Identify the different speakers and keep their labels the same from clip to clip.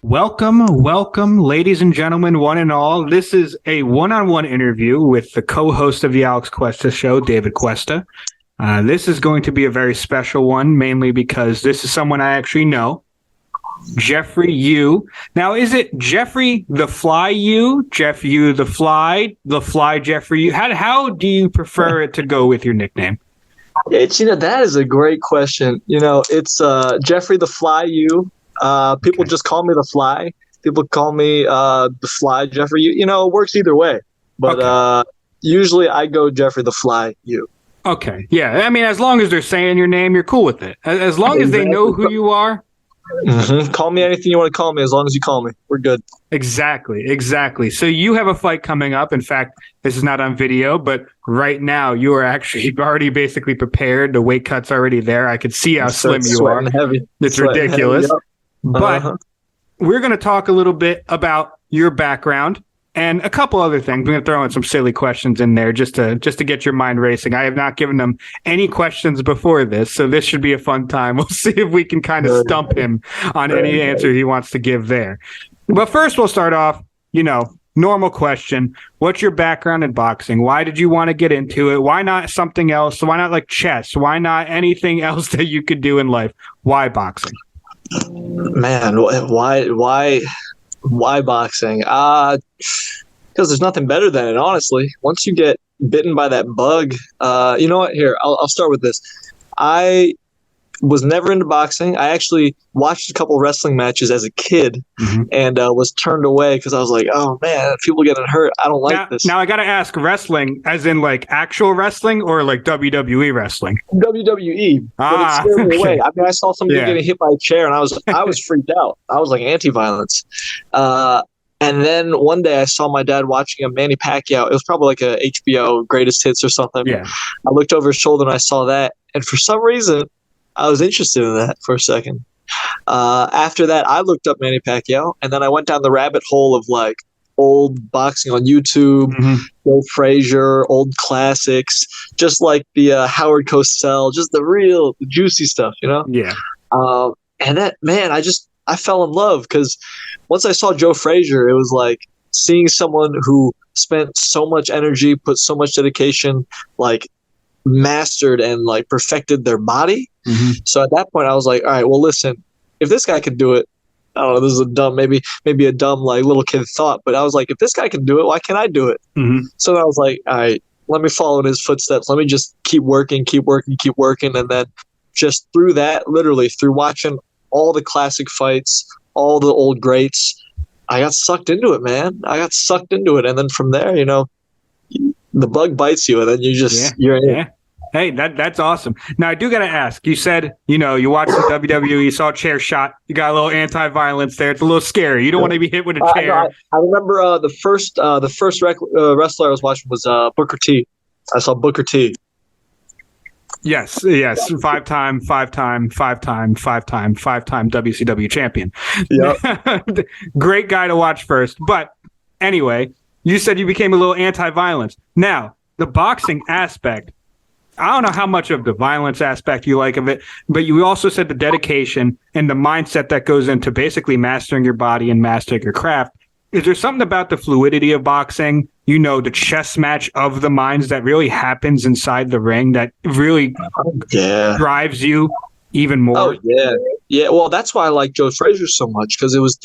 Speaker 1: Welcome, ladies and gentlemen, one and all. This is a one-on-one interview with the co-host of the Alex Cuesta Show, David Cuesta. This is going to be a very special one, mainly because this is someone I actually know, Jeffery Yu. Now, is it Jeffery the Fly Yu, Jeff Yu the Fly Jeffery Yu? How do you prefer it to go with your nickname?
Speaker 2: That is a great question. It's Jeffery the Fly Yu. People just call me the Fly. People call me the Fly Jeffery. It works either way. But usually I go Jeffery the Fly Yu.
Speaker 1: Okay. Yeah. I mean, as long as they're saying your name, you're cool with it. As long as they know who you are.
Speaker 2: Mm-hmm. Call me anything you want to call me. As long as you call me, we're good.
Speaker 1: Exactly. So you have a fight coming up. In fact, this is not on video, but right now you are actually already basically prepared. The weight cut's already there. I could see how slim you are.
Speaker 2: Heavy.
Speaker 1: It's ridiculous.
Speaker 2: Heavy, yep.
Speaker 1: But we're going to talk a little bit about your background and a couple other things. We're going to throw in some silly questions in there just to get your mind racing. I have not given them any questions before this, so this should be a fun time. We'll see if we can kind of stump him on any answer he wants to give there. But first, we'll start off, normal question. What's your background in boxing? Why did you want to get into it? Why not something else? Why not like chess? Why not anything else that you could do in life? Why boxing?
Speaker 2: Man, why boxing? Because there's nothing better than it, honestly. Once you get bitten by that bug, you know what? Here, I'll start with this. I was never into boxing. I actually watched a couple wrestling matches as a kid and was turned away because I was like, oh, man, people getting hurt. I don't like this.
Speaker 1: Now, I got to ask, wrestling as in like actual wrestling or like WWE wrestling?
Speaker 2: WWE. But it scared me away. I mean, I saw somebody getting hit by a chair and I was freaked out. I was like anti-violence. And then one day I saw my dad watching a Manny Pacquiao. It was probably like a HBO Greatest Hits or something.
Speaker 1: Yeah.
Speaker 2: I looked over his shoulder and I saw that. And for some reason, I was interested in that for a second. After that, I looked up Manny Pacquiao, and then I went down the rabbit hole of like old boxing on YouTube, Joe Frazier, old classics, just like the Howard Cosell, just the juicy stuff,
Speaker 1: Yeah.
Speaker 2: And that, man, I fell in love because once I saw Joe Frazier, it was like seeing someone who spent so much energy, put so much dedication, like mastered and like perfected their body. So at that point I was like, all right, well, listen, if this guy can do it, I don't know, this is a dumb, maybe a dumb like little kid thought, but I was like, if this guy can do it, why can't I do it? So I was like, all right, let me follow in his footsteps. Let me just keep working. And then just through that, literally through watching all the classic fights, all the old greats, I got sucked into it, man. And then from there, the bug bites you and then you're in it.
Speaker 1: Hey, that's awesome. Now, I do got to ask, you said, you watched the WWE, you saw a chair shot, you got a little anti-violence there. It's a little scary. You don't want to be hit with a chair.
Speaker 2: I remember the first wrestler I was watching was Booker T. I saw Booker T.
Speaker 1: Yes. Five-time WCW champion.
Speaker 2: Yep.
Speaker 1: Great guy to watch first. But anyway, you said you became a little anti-violence. Now, the boxing aspect, I don't know how much of the violence aspect you like of it, but you also said the dedication and the mindset that goes into basically mastering your body and mastering your craft. Is there something about the fluidity of boxing, the chess match of the minds that really happens inside the ring that really drives you even more?
Speaker 2: Oh, yeah. Yeah, well, that's why I like Joe Frazier so much, because it's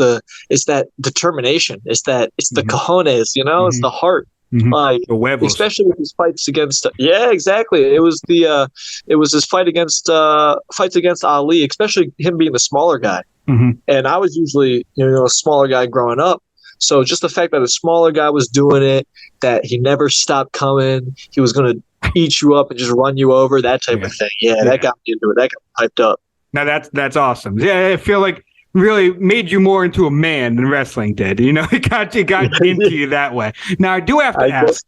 Speaker 2: that determination. It's the cojones, it's the heart. Like, especially with his fights against exactly. It was his fights against Ali, especially him being the smaller guy. And I was usually a smaller guy growing up, so just the fact that a smaller guy was doing it, that he never stopped coming, he was going to eat you up and just run you over, that type of thing. That got me into it. That got me hyped up.
Speaker 1: Now that's awesome. I feel like really made you more into a man than wrestling did. It got into you that way. Now I do have to ask.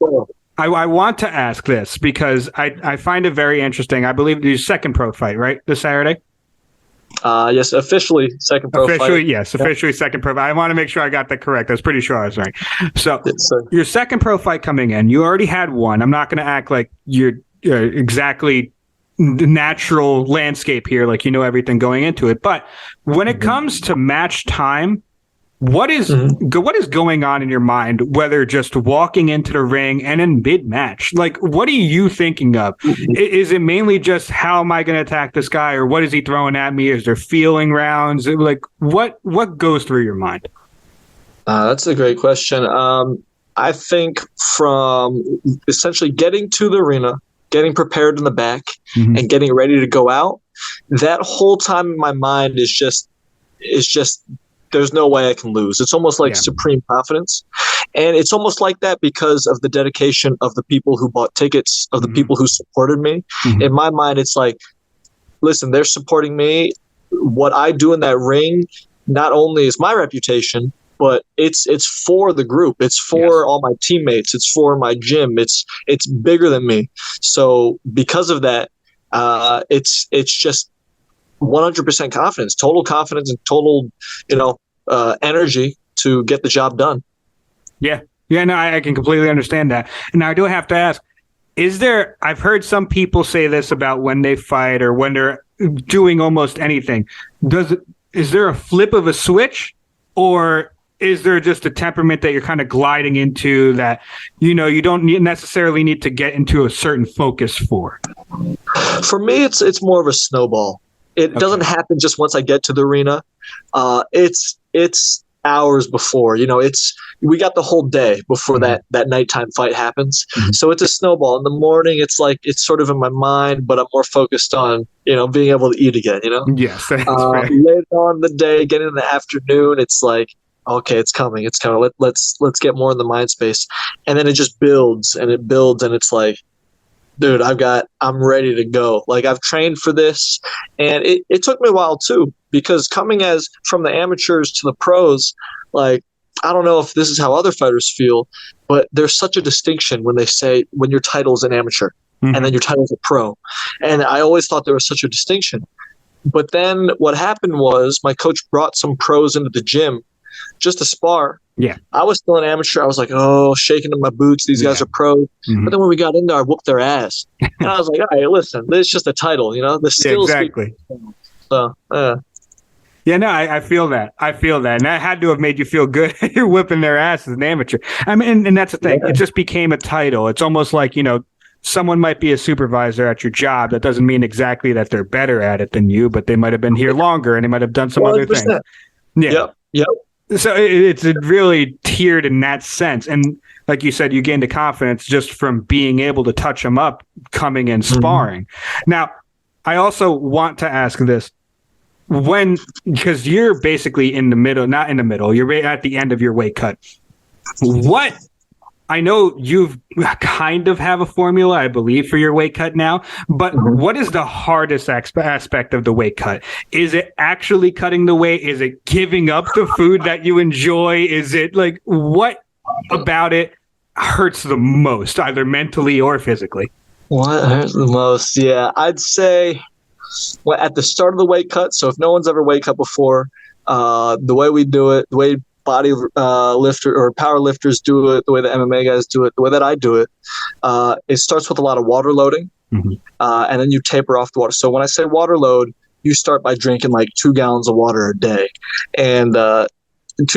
Speaker 1: I want to ask this because I find it very interesting. I believe your second pro fight, right? This Saturday?
Speaker 2: Yes, officially second pro
Speaker 1: Officially,
Speaker 2: fight.
Speaker 1: yes, officially second pro fight. I want to make sure I got that correct. I was pretty sure I was right. So
Speaker 2: Yes, sir.
Speaker 1: your second pro fight coming in, you already had one. I'm not going to act like you're exactly the natural landscape here, like you know everything going into it. But when it comes to match time, what is going on in your mind, whether just walking into the ring and in mid-match? Like, what are you thinking of? Is it mainly just how am I going to attack this guy, or what is he throwing at me? Is there feeling rounds? Like, what goes through your mind?
Speaker 2: That's a great question. I think from essentially getting to the arena, getting prepared in the back, and getting ready to go out, that whole time in my mind is just there's no way I can lose. It's almost like supreme confidence. And it's almost like that because of the dedication of the people who bought tickets, of the people who supported me. In my mind, it's like, listen, they're supporting me. What I do in that ring not only is my reputation, but it's for the group. It's for all my teammates. It's for my gym. It's bigger than me. So because of that, it's just 100% confidence, and total, energy to get the job done.
Speaker 1: Yeah. No, I can completely understand that. Now I do have to ask, I've heard some people say this about when they fight or when they're doing almost anything. Is there a flip of a switch, or is there just a temperament that you're kind of gliding into that, you don't necessarily need to get into a certain focus for?
Speaker 2: For me, it's more of a snowball. It doesn't happen just once I get to the arena. It's hours before. We got the whole day before that nighttime fight happens. So it's a snowball. In the morning, it's like it's sort of in my mind, but I'm more focused on being able to eat again.
Speaker 1: Yes, that's fair.
Speaker 2: Later on in the day, getting in the afternoon, it's like, okay, it's coming. Let's get more in the mind space, and then it just builds and it builds, and it's like, dude, I'm ready to go. Like, I've trained for this, and it took me a while too, because coming from the amateurs to the pros, like, I don't know if this is how other fighters feel, but there's such a distinction when they say when your title is an amateur and then your title is a pro. And I always thought there was such a distinction. But then what happened was my coach brought some pros into the gym just to spar.
Speaker 1: Yeah.
Speaker 2: I was still an amateur. I was like, shaking in my boots. These guys are pros. But then when we got in there, I whooped their ass. And I was like, all right, listen, this is just a title, the skills.
Speaker 1: Yeah, exactly.
Speaker 2: So,
Speaker 1: Yeah, no, I feel that. And that had to have made you feel good. You're whipping their ass as an amateur. I mean, and that's the thing. It just became a title. It's almost like, someone might be a supervisor at your job. That doesn't mean exactly that they're better at it than you, but they might have been here longer and they might have done some 100%. Other things. Yeah.
Speaker 2: Yep.
Speaker 1: So it's really tiered in that sense. And like you said, you gained the confidence just from being able to touch them up, coming in sparring. Now, I also want to ask this. Because you're basically in the middle, not in the middle, you're right at the end of your weight cut. I know you've kind of have a formula, I believe, for your weight cut now, but what is the hardest aspect of the weight cut? Is it actually cutting the weight? Is it giving up the food that you enjoy? Is it like, what about it hurts the most, either mentally or physically?
Speaker 2: What hurts the most? Yeah, I'd say at the start of the weight cut. So if no one's ever weight cut before, the way we do it, the way body lifter or power lifters do it, the way the MMA guys do it, the way that I do it, it starts with a lot of water loading, and then you taper off the water. So when I say water load, you start by drinking like 2 gallons of water a day, and 2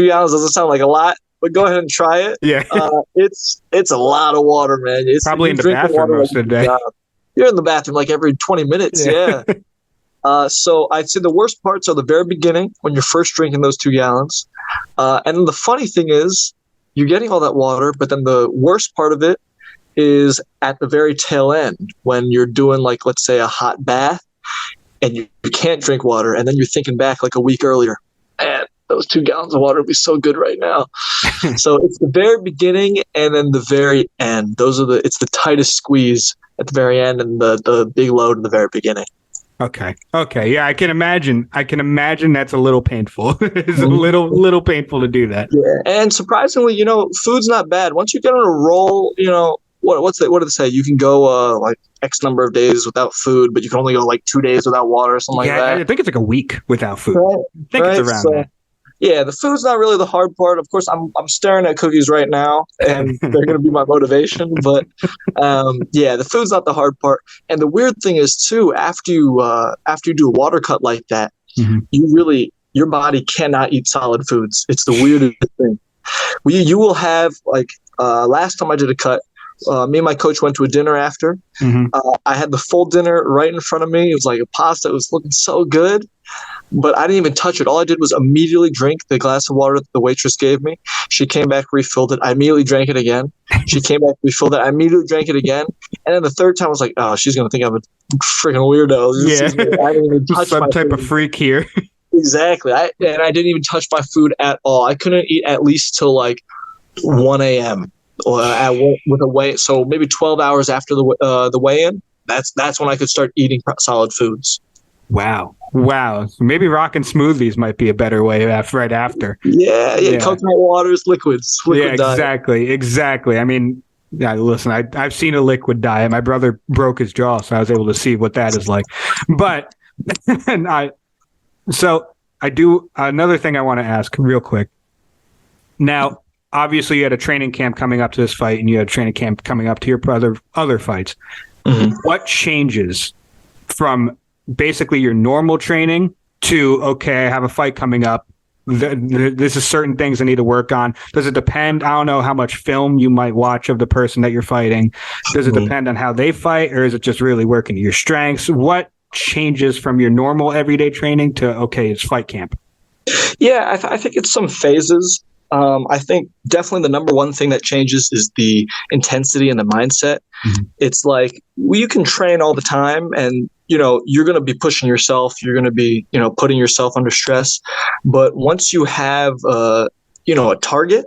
Speaker 2: gallons doesn't sound like a lot, but go ahead and try it.
Speaker 1: Yeah,
Speaker 2: it's a lot of water, man. It's
Speaker 1: probably in the bathroom most of the day.
Speaker 2: You're in the bathroom like every 20 minutes. Yeah. So I'd say the worst parts are the very beginning when you're first drinking those 2 gallons. And then the funny thing is you're getting all that water, but then the worst part of it is at the very tail end when you're doing, like, let's say a hot bath and you can't drink water. And then you're thinking back like a week earlier, man, those 2 gallons of water would be so good right now. So it's the very beginning and then the very end. It's the tightest squeeze at the very end and the big load in the very beginning.
Speaker 1: Okay. Yeah, I can imagine that's a little painful. It's a little painful to do that.
Speaker 2: Yeah. And surprisingly, food's not bad. Once you get on a roll, what do they say? You can go like X number of days without food, but you can only go like 2 days without water or something like that.
Speaker 1: I think it's like a week without food.
Speaker 2: Right,
Speaker 1: I think it's around that.
Speaker 2: Yeah, the food's not really the hard part. Of course, I'm staring at cookies right now, and they're going to be my motivation. But yeah, the food's not the hard part. And the weird thing is too, after you do a water cut like that, your body cannot eat solid foods. It's the weirdest thing. You will have like last time I did a cut. Me and my coach went to a dinner after. I had the full dinner right in front of me. It was like a pasta. It was looking so good, but I didn't even touch it. All I did was immediately drink the glass of water that the waitress gave me. She came back, refilled it. I immediately drank it again. She came back, refilled it. I immediately drank it again. And then the third time I was like, oh, she's going to think I'm a freaking weirdo.
Speaker 1: Yeah.
Speaker 2: I didn't even touch
Speaker 1: some type
Speaker 2: food.
Speaker 1: Of freak here.
Speaker 2: Exactly. I didn't even touch my food at all. I couldn't eat at least till like 1 a.m. With a weigh, so maybe 12 hours after the weigh-in. That's when I could start eating solid foods.
Speaker 1: Wow. Maybe rocking smoothies might be a better way right after.
Speaker 2: Yeah. Coconut waters, liquids. Liquid
Speaker 1: diet. Exactly. I mean, yeah. Listen, I've seen a liquid diet. My brother broke his jaw, so I was able to see what that is like. But I do another thing I want to ask real quick. Now, obviously, you had a training camp coming up to this fight, and you had a training camp coming up to your other fights. What changes from basically your normal training to, okay, I have a fight coming up. This is certain things I need to work on. Does it depend? I don't know how much film you might watch of the person that you're fighting. Does it depend on how they fight, or is it just really working to your strengths? What changes from your normal everyday training to, okay, it's fight camp?
Speaker 2: Yeah, I think it's some phases. I think definitely the number one thing that changes is the intensity and the mindset. It's like you can train all the time and, you're going to be pushing yourself. You're going to be, putting yourself under stress. But once you have, a target,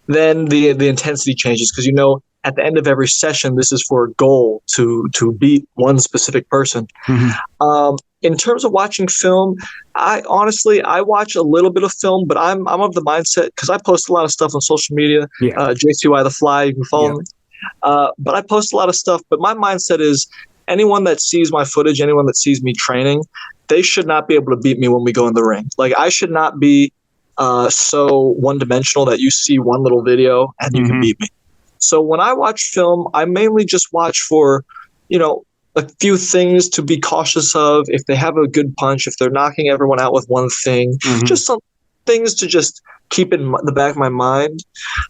Speaker 2: then the intensity changes because, at the end of every session, this is for a goal to beat one specific person. In terms of watching film, I watch a little bit of film, but I'm of the mindset because I post a lot of stuff on social media. JCY the Fly, you can follow me. But I post a lot of stuff. But my mindset is anyone that sees my footage, anyone that sees me training, they should not be able to beat me when we go in the ring. Like I should not be so one-dimensional that you see one little video and you can beat me. So when I watch film, I mainly just watch for, a few things to be cautious of. If they have a good punch, if they're knocking everyone out with one thing, just some things to just keep in the back of my mind.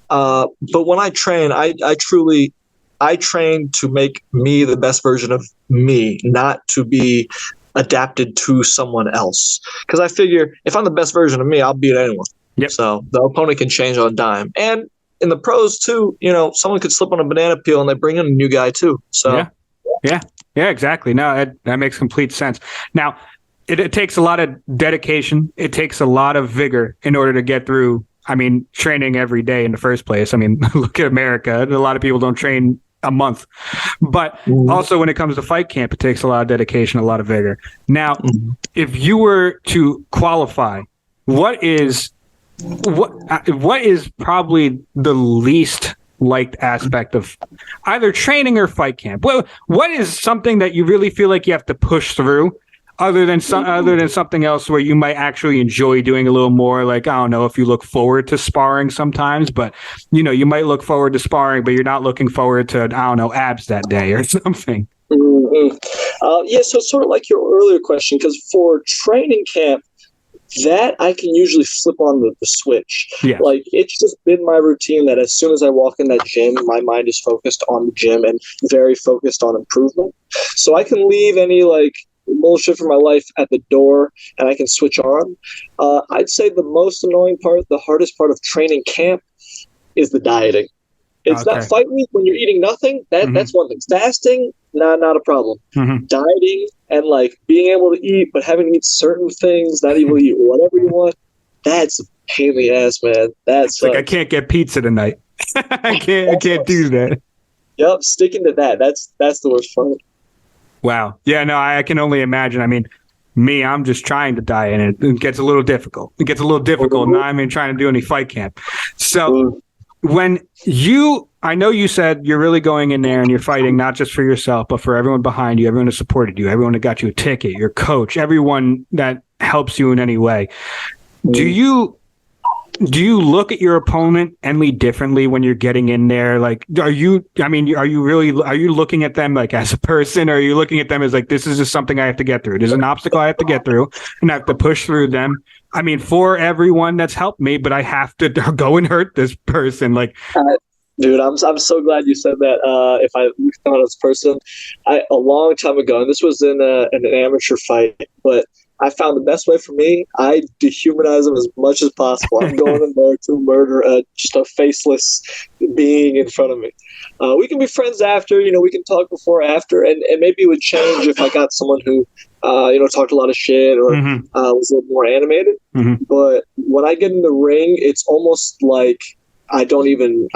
Speaker 2: But when I train, I train to make me the best version of me, not to be adapted to someone else. Because I figure if I'm the best version of me, I'll beat anyone. So the opponent can change on a dime. And in the pros too, someone could slip on a banana peel and they bring in a new guy too. So
Speaker 1: yeah, exactly. No, that makes complete sense. Now, it takes a lot of dedication. It takes a lot of vigor in order to get through. I mean, training every day in the first place. I mean, look at America. A lot of people don't train a month. But also when it comes to fight camp, it takes a lot of dedication, a lot of vigor. Now, if you were to qualify, what is probably the least liked aspect of either training or fight camp? What is something that you really feel like you have to push through other than something else where you might actually enjoy doing a little more? Like, I don't know if you look forward to sparring sometimes, but you might look forward to sparring, but you're not looking forward to, I don't know, abs that day or something.
Speaker 2: So it's sort of like your earlier question, because for training camp, that I can usually flip on the switch. Like it's just been my routine that as soon as I walk in that gym, my mind is focused on the gym and very focused on improvement. So I can leave any like bullshit from my life at the door and I can switch on. I'd say the most annoying part, the hardest part of training camp is the dieting. It's not fight week when you're eating nothing. That's one thing. Fasting, not a problem. Dieting and like being able to eat, but having to eat certain things, not able to eat whatever you want. That's a pain in the ass, man. That's
Speaker 1: like I can't get pizza tonight. I can't do that.
Speaker 2: Yep, sticking to that. That's the worst part.
Speaker 1: Wow. Yeah, no, I can only imagine. I mean, I'm just trying to diet, and it gets a little difficult. Now I'm even trying to do any fight camp. So when you I know you said you're really going in there and you're fighting not just for yourself, but for everyone behind you, everyone who supported you, everyone that got you a ticket, your coach, everyone that helps you in any way. Do you look at your opponent any differently when you're getting in there? Like, are you looking at them like as a person, or are you looking at them as like, this is just something I have to get through? There's an obstacle I have to get through and I have to push through them. I mean, for everyone that's helped me, but I have to go and hurt this person. Like,
Speaker 2: dude, I'm so glad you said that. If I look at this person, a long time ago, and this was in an amateur fight, but I found the best way for me, I dehumanize them as much as possible. I'm going in there to murder just a faceless being in front of me. We can be friends after, we can talk before, after, and maybe it would change if I got someone who, talked a lot of shit or was a little more animated. Mm-hmm. But when I get in the ring, it's almost like I don't even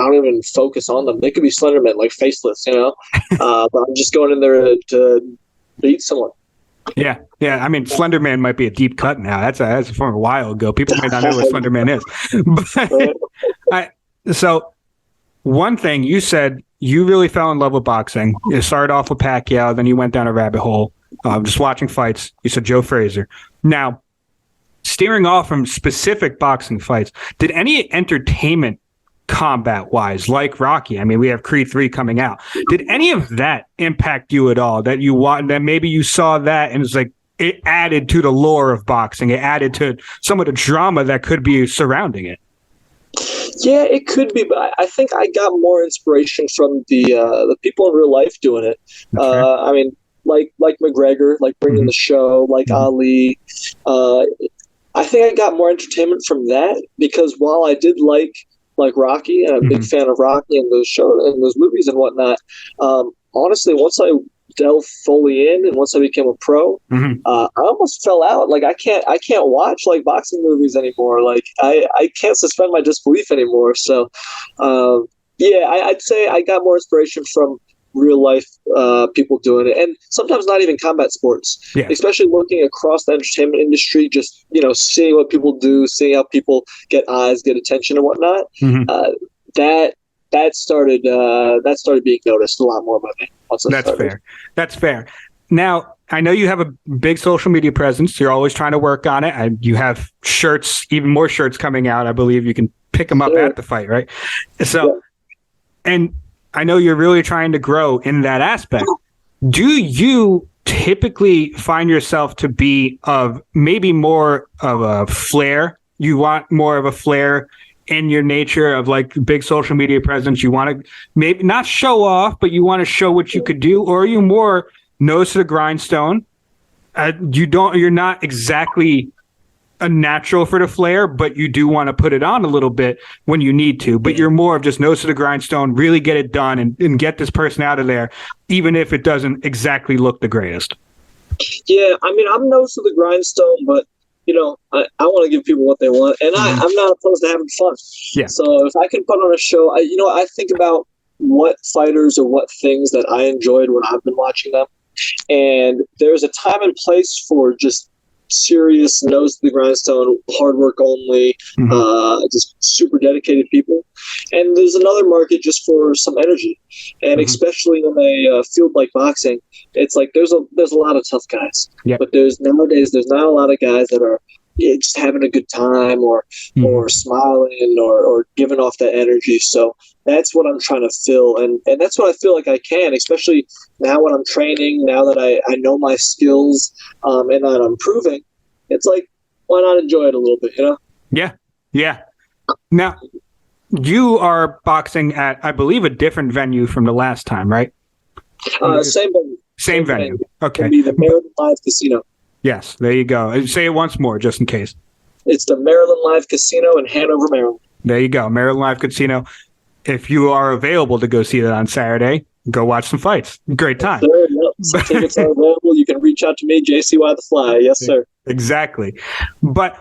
Speaker 2: focus on them. They could be Slenderman, like faceless, but I'm just going in there to beat someone.
Speaker 1: Yeah. I mean, Slenderman might be a deep cut now. That's from a while ago. People might not know what Slenderman is. So one thing you said, you really fell in love with boxing. You started off with Pacquiao, then you went down a rabbit hole, just watching fights. You said Joe Frazier. Now, steering off from specific boxing fights, did any entertainment combat-wise, like Rocky, I mean, we have Creed 3 coming out. Did any of that impact you at all? That maybe you saw that and it's like it added to the lore of boxing. It added to some of the drama that could be surrounding it.
Speaker 2: Yeah, it could be, but I think I got more inspiration from the people in real life doing it. I mean, like McGregor, like bringing the show, like Ali. I think I got more entertainment from that because while I did like Rocky, and I'm a big fan of Rocky and those shows and those movies and whatnot. Honestly, once I delved fully in and once I became a pro, I almost fell out. Like I can't watch like boxing movies anymore. Like I can't suspend my disbelief anymore. So, I'd say I got more inspiration from real life people doing it, and sometimes not even combat sports, especially looking across the entertainment industry, just seeing what people do, seeing how people get eyes, get attention and whatnot. That started being noticed a lot more by me.
Speaker 1: That's fair. Now, I know you have a big social media presence. You're always trying to work on it. You have shirts, even more shirts coming out. I believe you can pick them up at the fight, right? So, and I know you're really trying to grow in that aspect. Do you typically find yourself to be of maybe more of a flair? You want more of a flair in your nature of like big social media presence? You want to maybe not show off, but you want to show what you could do? Or are you more nose to the grindstone? You're not exactly a natural for the flair, but you do want to put it on a little bit when you need to, but you're more of just nose to the grindstone, really get it done and get this person out of there, even if it doesn't exactly look the greatest.
Speaker 2: Yeah, I mean, I'm nose to the grindstone, but I want to give people what they want, and I'm not opposed to having fun. Yeah. So if I can put on a show, I think about what fighters or what things that I enjoyed when I've been watching them, and there's a time and place for just serious nose to the grindstone, hard work only, just super dedicated people. And there's another market just for some energy. And especially in a field like boxing, it's like there's a lot of tough guys. Yep. But nowadays there's not a lot of guys that are just having a good time or smiling or giving off that energy. So that's what I'm trying to fill. And that's what I feel like I can, especially now when I'm training, now that I know my skills and that I'm improving. It's like, why not enjoy it a little bit,
Speaker 1: Yeah. Now, you are boxing at, I believe, a different venue from the last time, right?
Speaker 2: Same venue.
Speaker 1: Same venue. Okay.
Speaker 2: It'll be the Maryland Live Casino.
Speaker 1: Yes, there you go. Say it once more, just in case.
Speaker 2: It's the Maryland Live Casino in Hanover, Maryland.
Speaker 1: There you go, Maryland Live Casino. If you are available to go see that on Saturday, go watch some fights. Great time.
Speaker 2: Yes, sir. Yep. Some tickets are available. You can reach out to me, JCY the Fly. Yes, sir. Exactly.
Speaker 1: But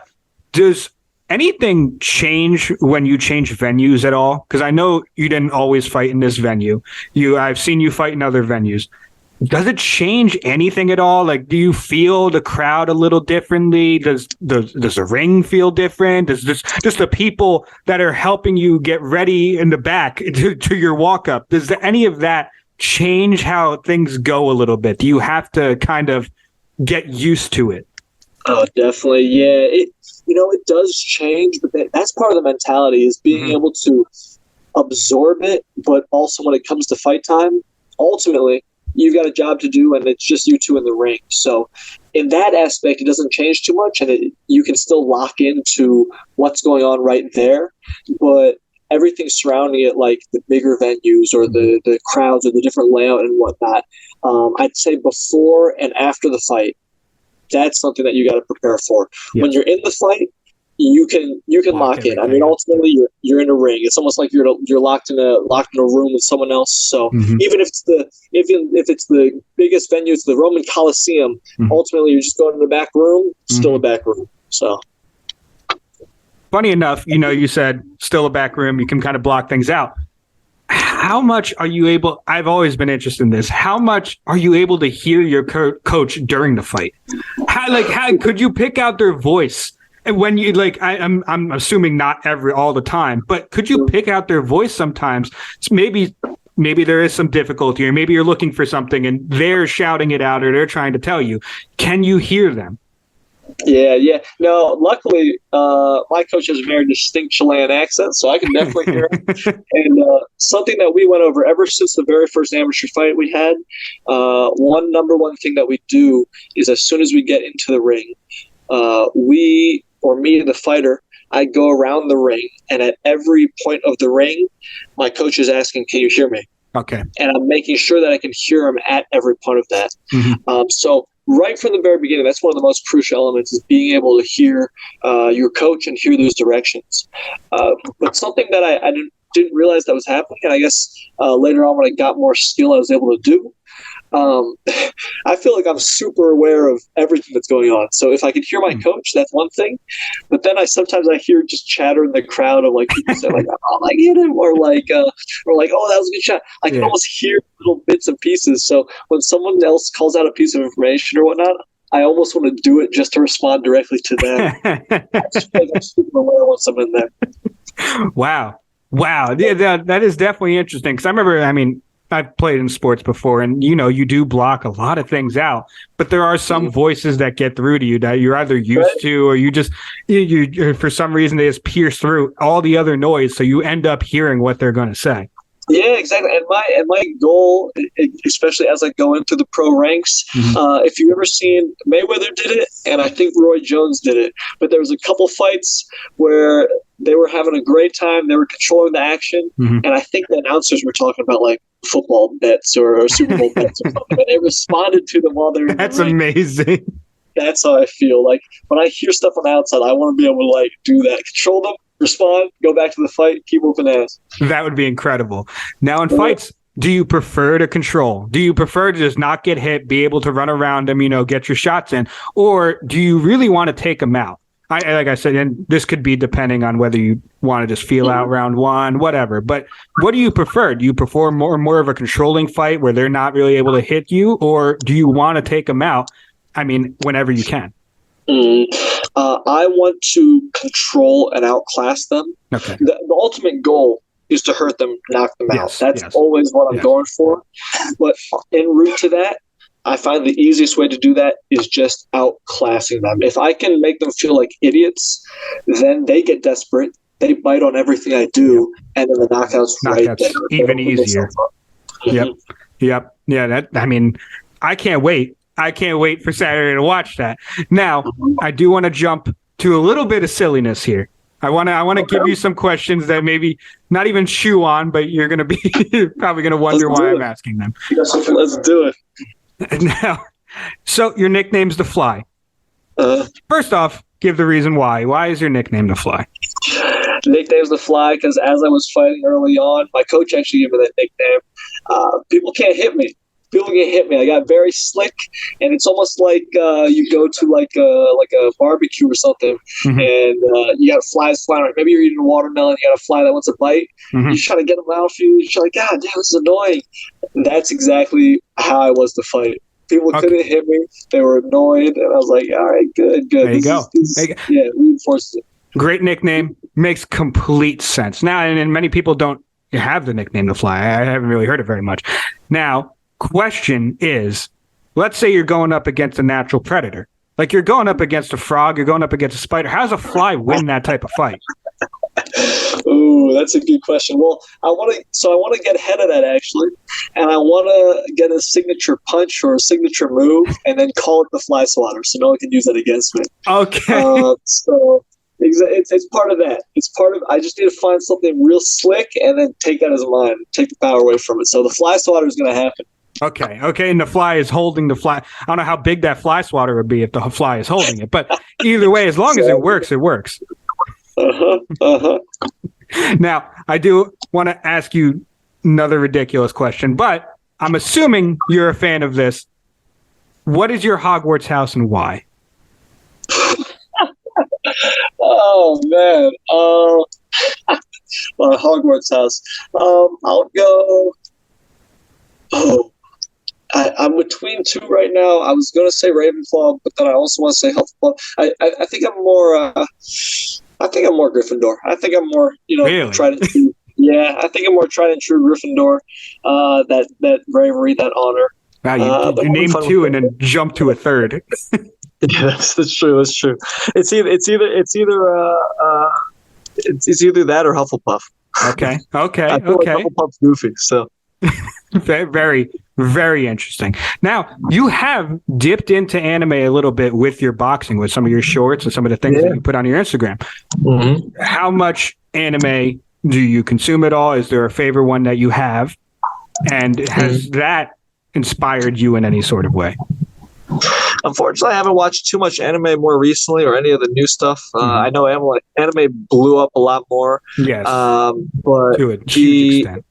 Speaker 1: does anything change when you change venues at all? Because I know you didn't always fight in this venue. I've seen you fight in other venues. Does it change anything at all? Like, do you feel the crowd a little differently? Does the ring feel different? Does just the people that are helping you get ready in the back to your walk up? Does any of that change how things go a little bit? Do you have to kind of get used to it?
Speaker 2: Oh, definitely. Yeah. It does change, but that's part of the mentality is being able to absorb it. But also when it comes to fight time, ultimately, you've got a job to do, and it's just you two in the ring. So in that aspect, it doesn't change too much, and you can still lock into what's going on right there. But everything surrounding it, like the bigger venues or the crowds or the different layout and whatnot, I'd say before and after the fight, that's something that you got to prepare for. Yes. When you're in the fight, you can lock in. I mean, ultimately, you're in a ring. It's almost like you're locked in a room with someone else. So even if it's the biggest venue, it's the Roman Coliseum. Ultimately, you're just going to the back room. Still a back room. So.
Speaker 1: Funny enough, you said still a back room. You can kind of block things out. How much are you able? I've always been interested in this. How much are you able to hear your coach during the fight? How could you pick out their voice? And when you I'm assuming not all the time, but could you pick out their voice sometimes? So maybe there is some difficulty, or maybe you're looking for something and they're shouting it out, or they're trying to tell you. Can you hear them?
Speaker 2: Yeah. No, luckily, my coach has a very distinct Chilean accent, so I can definitely hear him. And something that we went over ever since the very first amateur fight we had, number one thing that we do is as soon as we get into the ring, me, the fighter, I go around the ring, and at every point of the ring, my coach is asking, "Can you hear me?"
Speaker 1: Okay.
Speaker 2: And I'm making sure that I can hear him at every point of that. So right from the very beginning, that's one of the most crucial elements is being able to hear your coach and hear those directions. But something that I didn't realize that was happening, and I guess later on when I got more skill, I was able to do. I feel like I'm super aware of everything that's going on. So if I can hear my coach, that's one thing. But then sometimes I hear just chatter in the crowd of like people say like, "Oh, I hit him," or like, "Oh, that was a good shot." I can almost hear little bits and pieces. So when someone else calls out a piece of information or whatnot, I almost want to do it just to respond directly to them. I just feel like I'm super aware once I'm in there.
Speaker 1: Wow. Yeah, that is definitely interesting. Because I remember, I've played in sports before, and you do block a lot of things out, but there are some voices that get through to you that you're either used to, or you just you for some reason they just pierce through all the other noise, so you end up hearing what they're going to say.
Speaker 2: Yeah, exactly. And my goal, especially as I go into the pro ranks, if you've ever seen Mayweather did it, and I think Roy Jones did it, but there was a couple fights where they were having a great time, they were controlling the action, and I think the announcers were talking about like football bets or Super Bowl bets or something, and they responded to them while they were in the ring.
Speaker 1: Amazing.
Speaker 2: That's how I feel. Like when I hear stuff on the outside, I want to be able to like do that, control them, respond, go back to the fight, keep whooping ass.
Speaker 1: That would be incredible. Now in fights, do you prefer to control? Do you prefer to just not get hit, be able to run around them, get your shots in? Or do you really want to take them out? Like I said, and this could be depending on whether you want to just feel out round one, whatever. But what do you prefer? Do you prefer more of a controlling fight where they're not really able to hit you? Or do you want to take them out, whenever you can?
Speaker 2: I want to control and outclass them.
Speaker 1: Okay.
Speaker 2: The ultimate goal is to hurt them, knock them out. That's always what I'm going for. But en route to that, I find the easiest way to do that is just outclassing them. If I can make them feel like idiots, then they get desperate. They bite on everything I do, and then the knockouts right there.
Speaker 1: Even easier. Yep. Yeah. I can't wait. I can't wait for Saturday to watch that. Now, I do want to jump to a little bit of silliness here. I want to give you some questions that maybe not even chew on, but you're going to be probably going to wonder why I'm asking them.
Speaker 2: Let's do it.
Speaker 1: Now, so your nickname's The Fly. First off, give the reason why. Why is your nickname The Fly?
Speaker 2: The nickname's The Fly because as I was fighting early on, my coach actually gave me that nickname. People can't hit me. people can hit me. I got very slick, and it's almost like you go to like a barbecue or something,
Speaker 1: Mm-hmm.
Speaker 2: and you got flies flying around. Maybe you're eating a watermelon, you got a fly that wants a bite.
Speaker 1: Mm-hmm.
Speaker 2: You try to get them out for you. You're like, God damn, this is annoying. That's exactly how I was to fight. People couldn't hit me. They were annoyed, and I was like, all right, good.
Speaker 1: There you go.
Speaker 2: Yeah, reinforces it.
Speaker 1: Great nickname. Makes complete sense. Now, and many people don't have the nickname The Fly. I haven't really heard it very much. Now, question is, let's say you're going up against a natural predator. Like you're going up against a frog, you're going up against a spider. How does a fly win that type of fight?
Speaker 2: Ooh, that's a good question. Well, I want to get ahead of that actually, and I want to get a signature punch or a signature move, and then call it the fly swatter, so no one can use that against me.
Speaker 1: Okay.
Speaker 2: So it's part of that. It's part of. I just need to find something real slick, and then take that as mine, take the power away from it. So the fly swatter is going to happen.
Speaker 1: Okay, and the fly is holding the fly. I don't know how big that fly swatter would be if the fly is holding it, but either way, as long as it works, it works. Now, I do want to ask you another ridiculous question, but I'm assuming you're a fan of this. What is your Hogwarts house and why?
Speaker 2: Oh, man. Hogwarts house. I'll go... Oh, I'm between two right now. I was going to say Ravenclaw, but then I also want to say Hufflepuff. I think I'm more... I think I'm more Gryffindor. I think I'm more,
Speaker 1: really?
Speaker 2: tried and true. Yeah, I think I'm more tried and true Gryffindor. That bravery, that honor.
Speaker 1: Wow, you named two and then jump to a third.
Speaker 2: Yeah, that's true. That's true. It's either that or Hufflepuff.
Speaker 1: Okay.
Speaker 2: I feel like Hufflepuff's goofy. So
Speaker 1: very, very interesting. Now, you have dipped into anime a little bit with your boxing, with some of your shorts and some of the things that you put on your Instagram.
Speaker 2: Mm-hmm.
Speaker 1: How much anime do you consume at all? Is there a favorite one that you have? And has that inspired you in any sort of way?
Speaker 2: Unfortunately, I haven't watched too much anime more recently or any of the new stuff. I know anime blew up a lot more.
Speaker 1: Yes,
Speaker 2: but
Speaker 1: to a huge extent.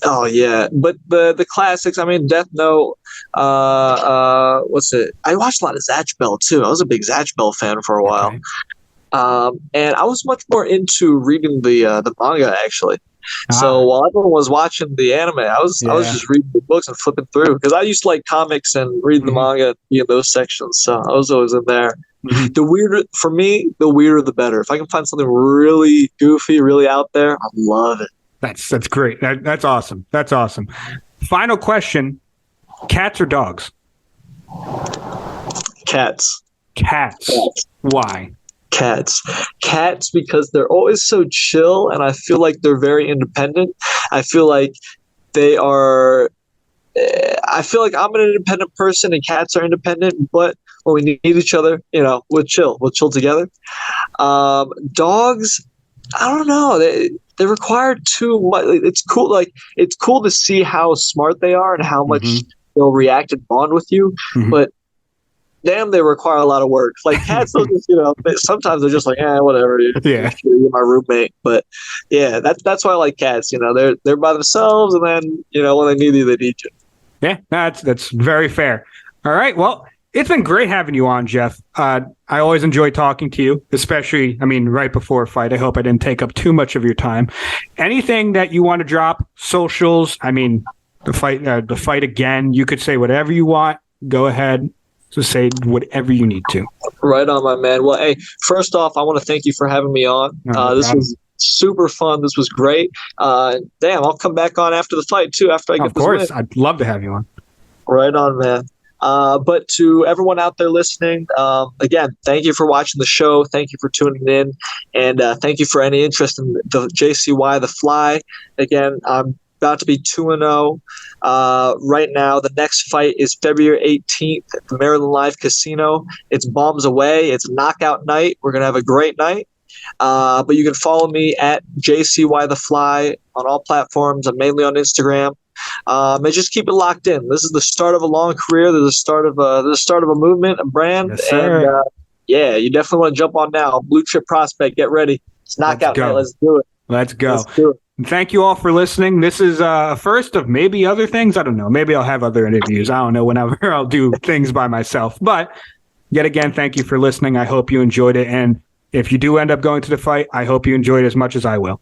Speaker 2: Oh yeah, but the classics. I mean, Death Note. What's it? I watched a lot of Zatch Bell too. I was a big Zatch Bell fan for a while. Okay. And I was much more into reading the manga actually. So while everyone was watching the anime, I was just reading the books and flipping through because I used to like comics and read the manga and be in those sections. So I was always in there. Mm-hmm. The weirder the better. If I can find something really goofy, really out there, I love it.
Speaker 1: That's great. That's awesome. That's awesome. Final question: cats or dogs?
Speaker 2: Cats.
Speaker 1: Why?
Speaker 2: Cats because they're always so chill, and I feel like they're very independent. I feel like they are. I feel like I'm an independent person, and cats are independent. But when we need each other, we'll chill. We'll chill together. Dogs, I don't know. They require too much. It's cool. It's cool to see how smart they are and how much they'll react and bond with you. Mm-hmm. But damn, they require a lot of work. Like cats, they'll just, sometimes they're just like, whatever. You're my roommate. But yeah, that's why I like cats. They're by themselves, and then when they need you, they need you.
Speaker 1: Yeah, that's very fair. All right, well, it's been great having you on, Jeff. I always enjoy talking to you, especially, right before a fight. I hope I didn't take up too much of your time. Anything that you want to drop, socials, the fight again, you could say whatever you want. Go ahead. Just say whatever you need to. Right on, my man. Well, hey, first off, I want to thank you for having me on. This was super fun. This was great. Damn, I'll come back on after the fight, too, after I get this win. Of course. I'd love to have you on. Right on, man. But to everyone out there listening, again, thank you for watching the show. Thank you for tuning in. And thank you for any interest in the JCY, The Fly. Again, I'm about to be 2-0 right now. The next fight is February 18th at the Maryland Live Casino. It's bombs away. It's knockout night. We're going to have a great night. But you can follow me at JCY The Fly on all platforms. I'm mainly on Instagram. And just keep it locked in. This is the start of a long career. There's the start of a movement, a brand. Yes, sir. And you definitely want to jump on now. Blue chip prospect, get ready. It's knockout night. Let's do it. Let's go. Thank you all for listening. This is a first of maybe other things. I don't know. Maybe I'll have other interviews. I don't know whenever I'll do things by myself. But yet again, thank you for listening. I hope you enjoyed it. And if you do end up going to the fight, I hope you enjoyed it as much as I will.